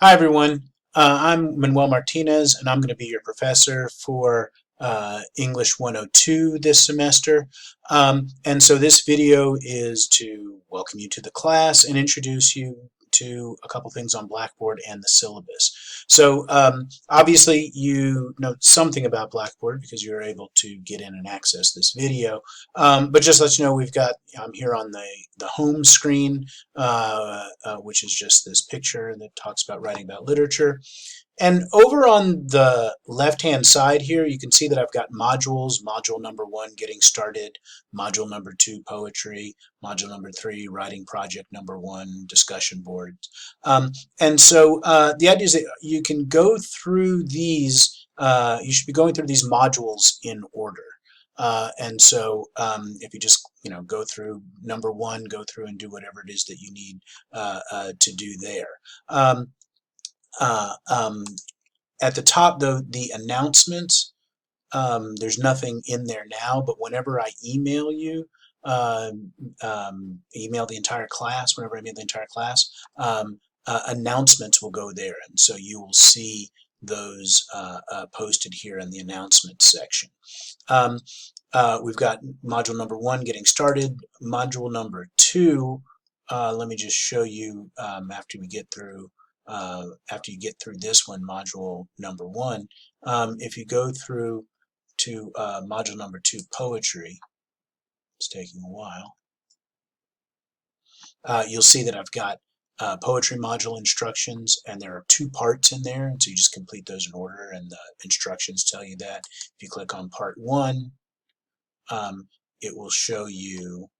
Hi, everyone. I'm Manuel Martinez, and I'm going to be your professor for English 102 this semester. And so this video is to welcome you to the class and introduce you to a couple things on Blackboard and the syllabus. So obviously you know something about Blackboard because you're able to get in and access this video. But just to let you know, I'm here on the home screen, which is just this picture that talks about writing about literature. And over on the left-hand side here, you can see that I've got modules. Module number 1, getting started. Module number 2, poetry. Module number 3, writing project number 1, discussion boards. And so the idea is that you can go through these, you should be going through these modules in order. And so if you just go through number 1, go through and do whatever it is that you need to do there. At the top, though, the announcements, there's nothing in there now, but whenever I email you, email the entire class, whenever I email the entire class, announcements will go there, and so you will see those posted here in the announcements section. We've got module number 1, getting started. Module number 2, let me just show you after you get through this one, module number 1, if you go through to module number 2, poetry, it's taking a while, you'll see that I've got poetry module instructions, and there are 2 parts in there, and so you just complete those in order, and the instructions tell you that. If you click on part 1, it will show you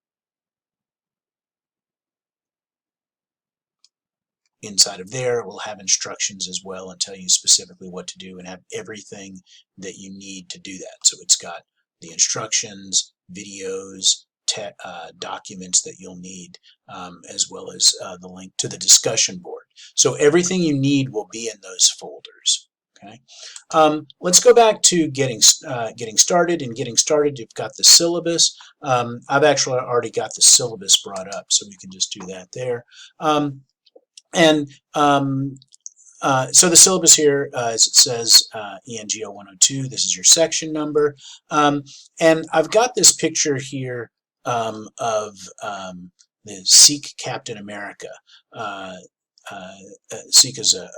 inside of there. It will have instructions as well and tell you specifically what to do and have everything that you need to do that. So it's got the instructions, videos, documents that you'll need, as well as the link to the discussion board. So everything you need will be in those folders. Okay. Let's go back to getting started. In getting started, you've got the syllabus. I've actually already got the syllabus brought up, so we can just do that there. So the syllabus here, as it says, ENGO 102, this is your section number. And I've got this picture here of the Sikh Captain America. Sikhism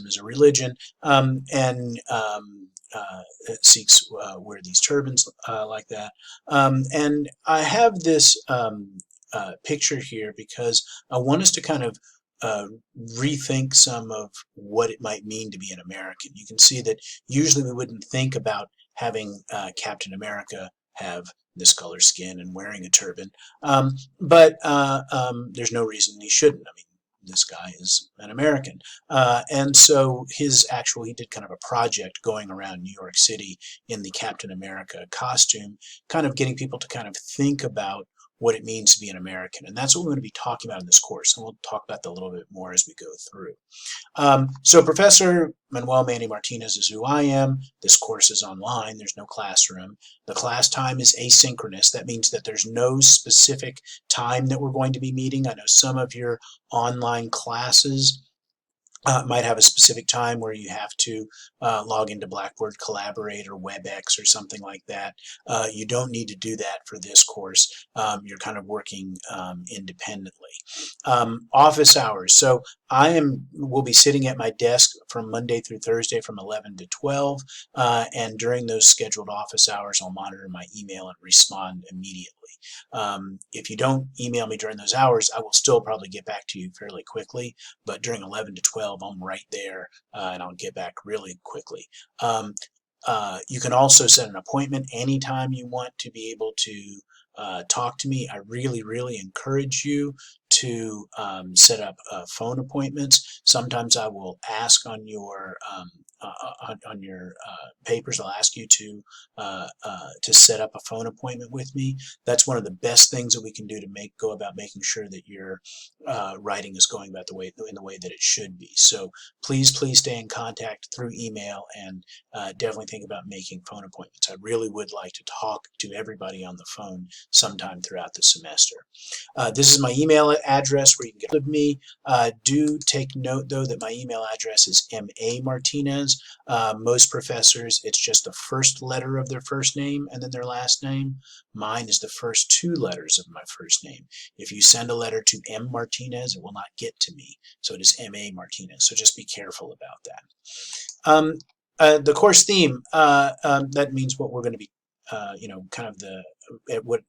is a religion, and Sikhs wear these turbans like that. And I have this picture here because I want us to kind of rethink some of what it might mean to be an American. You can see that usually we wouldn't think about having Captain America have this color skin and wearing a turban, but there's no reason he shouldn't. I mean, this guy is an American. And so he did kind of a project going around New York City in the Captain America costume, kind of getting people to kind of think about what it means to be an American. And that's what we're going to be talking about in this course. And we'll talk about that a little bit more as we go through. So Professor Manuel Manny Martinez is who I am. This course is online. There's no classroom. The class time is asynchronous. That means that there's no specific time that we're going to be meeting. I know some of your online classes might have a specific time where you have to log into Blackboard, Collaborate, or WebEx or something like that. You don't need to do that for this course. You're kind of working independently. Office hours. So will be sitting at my desk from Monday through Thursday from 11 to 12, and during those scheduled office hours, I'll monitor my email and respond immediately. If you don't email me during those hours, I will still probably get back to you fairly quickly, but during 11 to 12, I'm right there, and I'll get back really quickly. You can also set an appointment anytime you want to be able to talk to me. I really, really encourage you to set up phone appointments. Sometimes I will ask on your papers, I'll ask you to set up a phone appointment with me. That's one of the best things that we can do to go about making sure that your writing is going about in the way that it should be. So please stay in contact through email, and definitely think about making phone appointments. I really would like to talk to everybody on the phone sometime throughout the semester. This is my email address where you can get hold of me. Do take note, though, that my email address is mamartinez. Most professors, it's just the first letter of their first name and then their last name. Mine is the first two letters of my first name. If you send a letter to M. Martinez, it will not get to me. So it is M.A. Martinez. So just be careful about that. The course theme, that means what we're going to be, kind of what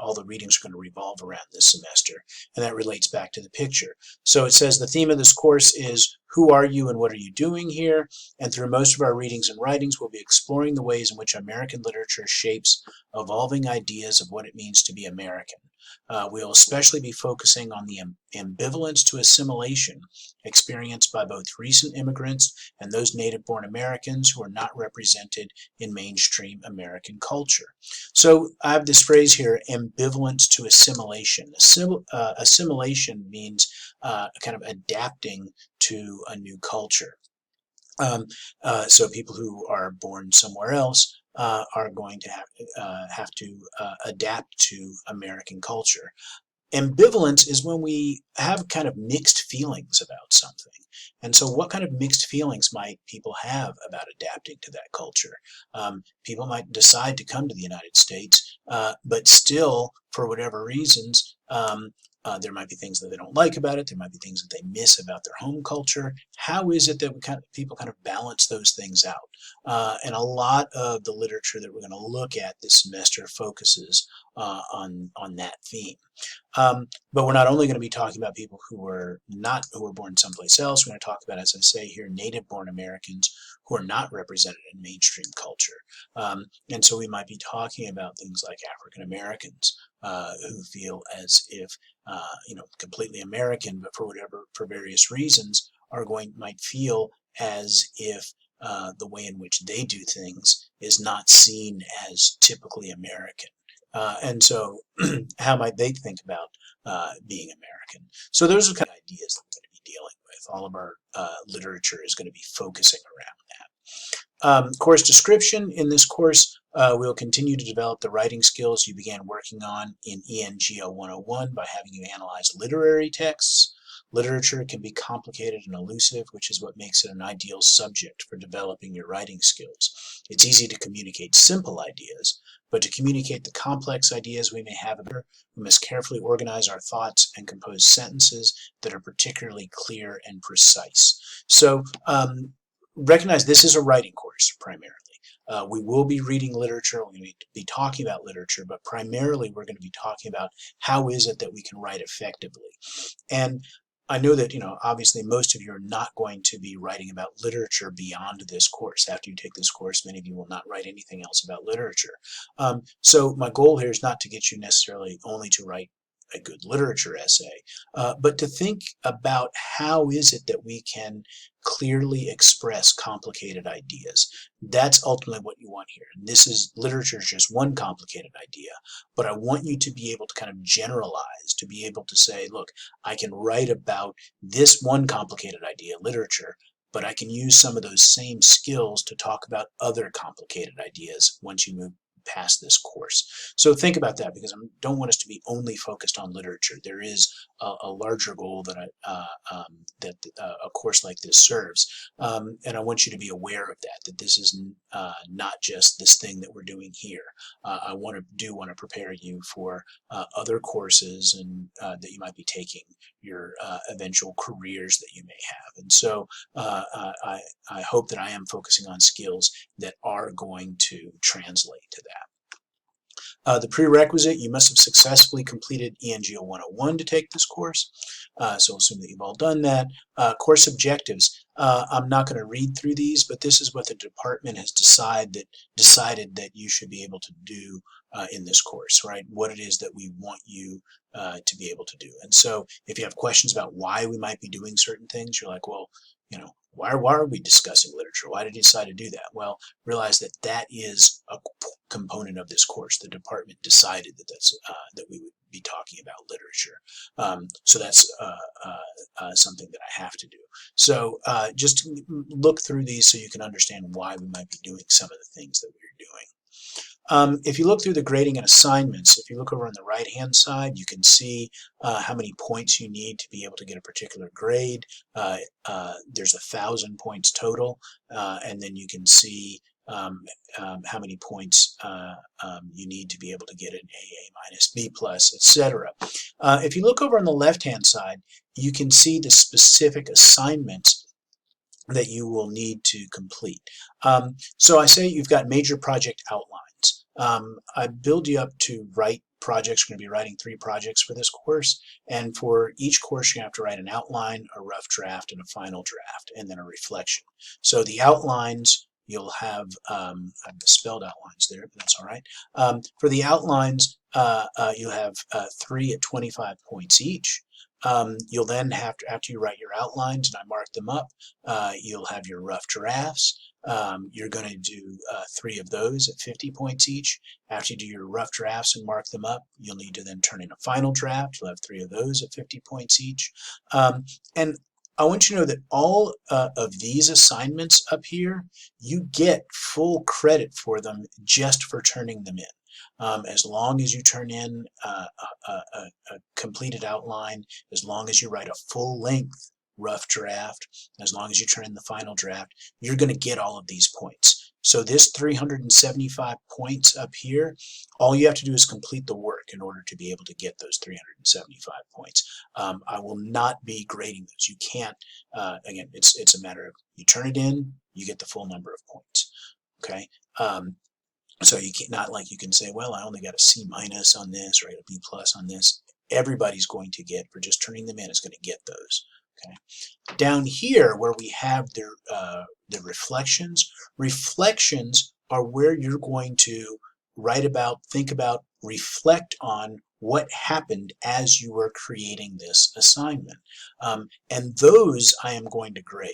all the readings are going to revolve around this semester. And that relates back to the picture. So it says the theme of this course is who are you and what are you doing here? And through most of our readings and writings, we'll be exploring the ways in which American literature shapes evolving ideas of what it means to be American. We'll especially be focusing on the ambivalence to assimilation experienced by both recent immigrants and those native-born Americans who are not represented in mainstream American culture. So I have this phrase here, ambivalence to assimilation. Assimilation means kind of adapting to a new culture. So people who are born somewhere else are going to have to adapt to American culture. Ambivalence is when we have kind of mixed feelings about something. And so what kind of mixed feelings might people have about adapting to that culture? People might decide to come to the United States, but still, for whatever reasons, there might be things that they don't like about it. There might be things that they miss about their home culture. How is it that people kind of balance those things out? And a lot of the literature that we're going to look at this semester focuses on that theme. But we're not only going to be talking about people who are born someplace else. We're going to talk about, as I say here, native-born Americans who are not represented in mainstream culture. And so we might be talking about things like African Americans who feel as if completely American, but for various reasons, might feel as if the way in which they do things is not seen as typically American. And so how might they think about being American? So those are kind of ideas that we're going to be dealing with. All of our literature is going to be focusing around that. Course description. In this course, we'll continue to develop the writing skills you began working on in ENGO 101 by having you analyze literary texts. Literature can be complicated and elusive, which is what makes it an ideal subject for developing your writing skills. It's easy to communicate simple ideas, but to communicate the complex ideas we may have, we must carefully organize our thoughts and compose sentences that are particularly clear and precise. So recognize this is a writing course primarily. We will be reading literature, we're going to be talking about literature, but primarily we're going to be talking about how is it that we can write effectively. And I know that, obviously most of you are not going to be writing about literature beyond this course. After you take this course, many of you will not write anything else about literature. So my goal here is not to get you necessarily only to write a good literature essay, but to think about how is it that we can clearly express complicated ideas. That's ultimately what you want here. Literature is just one complicated idea, but I want you to be able to kind of generalize, to be able to say, look, I can write about this one complicated idea, literature, but I can use some of those same skills to talk about other complicated ideas once you move past this course. So think about that, because I don't want us to be only focused on literature. There is a larger goal that a course like this serves, and I want you to be aware of that this is not just this thing that we're doing here. I want to prepare you for other courses and that you might be taking, your eventual careers that you may have. And so I hope that I am focusing on skills that are going to translate to that. The prerequisite, you must have successfully completed ENGO 101 to take this course. So assume that you've all done that. Course objectives. I'm not going to read through these, but this is what the department has decided that you should be able to do in this course, right? What it is that we want you to be able to do. And so if you have questions about why we might be doing certain things, you're like, well, why are we discussing literature? Why did you decide to do that? Well, realize that that is a component of this course. The department decided that we would be talking about literature. So that's something that I have to do. So just look through these so you can understand why we might be doing some of the things that we're doing. If you look through the grading and assignments, if you look over on the right-hand side, you can see how many points you need to be able to get a particular grade. There's 1,000 points total, and then you can see how many points you need to be able to get an AA minus, B plus, etc. If you look over on the left-hand side, you can see the specific assignments that you will need to complete. So I say you've got major project outlines. I build you up to write projects. We're going to be writing 3 projects for this course, and for each course you have to write an outline, a rough draft, and a final draft, and then a reflection. So the outlines, you'll have, I've spelled outlines there, but that's all right. For the outlines, you have 3 at 25 points each. You'll then have to, after you write your outlines, and I mark them up, you'll have your rough drafts. You're going to do 3 of those at 50 points each. After you do your rough drafts and mark them up, you'll need to then turn in a final draft. You'll have 3 of those at 50 points each. And I want you to know that all of these assignments up here, you get full credit for them just for turning them in. As long as you turn in a completed outline, as long as you write a full-length rough draft, as long as you turn in the final draft, you're going to get all of these points. So this 375 points up here, all you have to do is complete the work in order to be able to get those 375 points. I will not be grading those. You can't, again, it's a matter of you turn it in, you get the full number of points. Okay. So you can't, not like you can say, well, I only got a C minus on this or a B plus on this. Everybody's going to get, for just turning them in, is going to get those. Okay. Down here where we have the reflections, reflections are where you're going to write about, think about, reflect on what happened as you were creating this assignment. And those I am going to grade.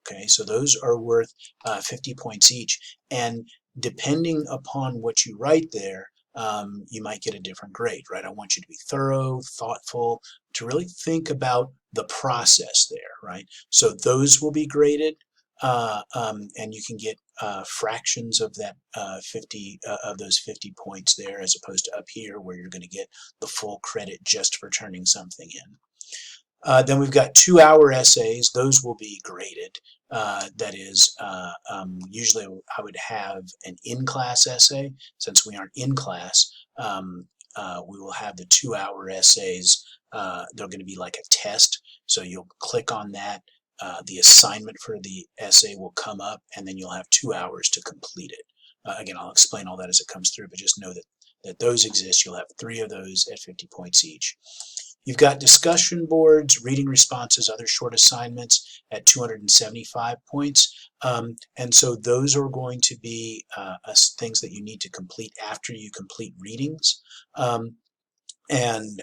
Okay, so those are worth 50 points each. And depending upon what you write there, you might get a different grade, right? I want you to be thorough, thoughtful, to really think about the process there, right? So those will be graded, and you can get fractions of that 50 of those 50 points there, as opposed to up here where you're going to get the full credit just for turning something in. Then we've got 2-hour essays. Those will be graded. That is, usually I would have an in-class essay. Since we aren't in class, we will have the 2-hour essays. They're going to be like a test. So you'll click on that. The assignment for the essay will come up, and then you'll have 2 hours to complete it. Again, I'll explain all that as it comes through, but just know that those exist. You'll have 3 of those at 50 points each. You've got discussion boards, reading responses, other short assignments at 275 points. And so those are going to be things that you need to complete after you complete readings. And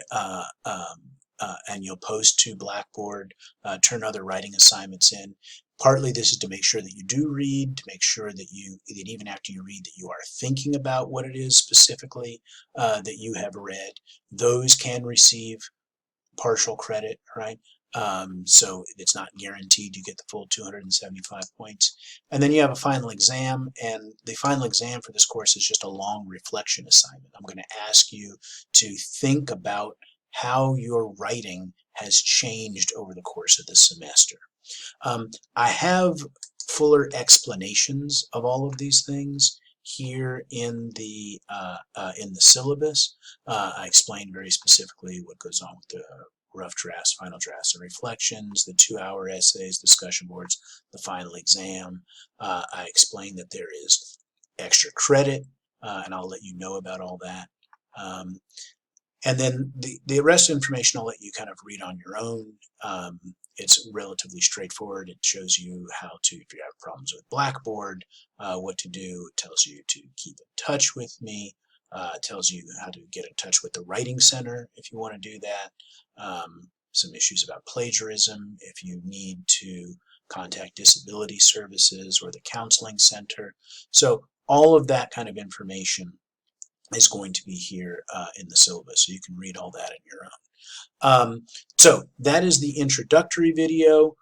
you'll post to Blackboard, turn other writing assignments in. Partly this is to make sure that you do read, to make sure that even after you read, that you are thinking about what it is specifically that you have read. Those can receive partial credit, right? So it's not guaranteed you get the full 275 points. And then you have a final exam, and the final exam for this course is just a long reflection assignment. I'm going to ask you to think about how your writing has changed over the course of the semester. I have fuller explanations of all of these things here in the syllabus. I explained very specifically what goes on with the rough drafts, final drafts, and reflections, the 2-hour essays, discussion boards, the final exam. I explained that there is extra credit, and I'll let you know about all that. And then the rest of the information I'll let you kind of read on your own. It's relatively straightforward. It shows you how to, if you have problems with Blackboard, what to do. It tells you to keep in touch with me. It tells you how to get in touch with the Writing Center if you want to do that. Some issues about plagiarism, if you need to contact Disability Services or the Counseling Center. So all of that kind of information is going to be here in the syllabus, so you can read all that on your own. So that is the introductory video.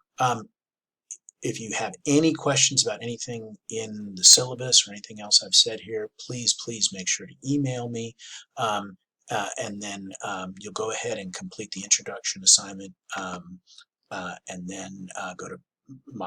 if you have any questions about anything in the syllabus or anything else I've said here, please make sure to email me. And then you'll go ahead and complete the introduction assignment, and then go to my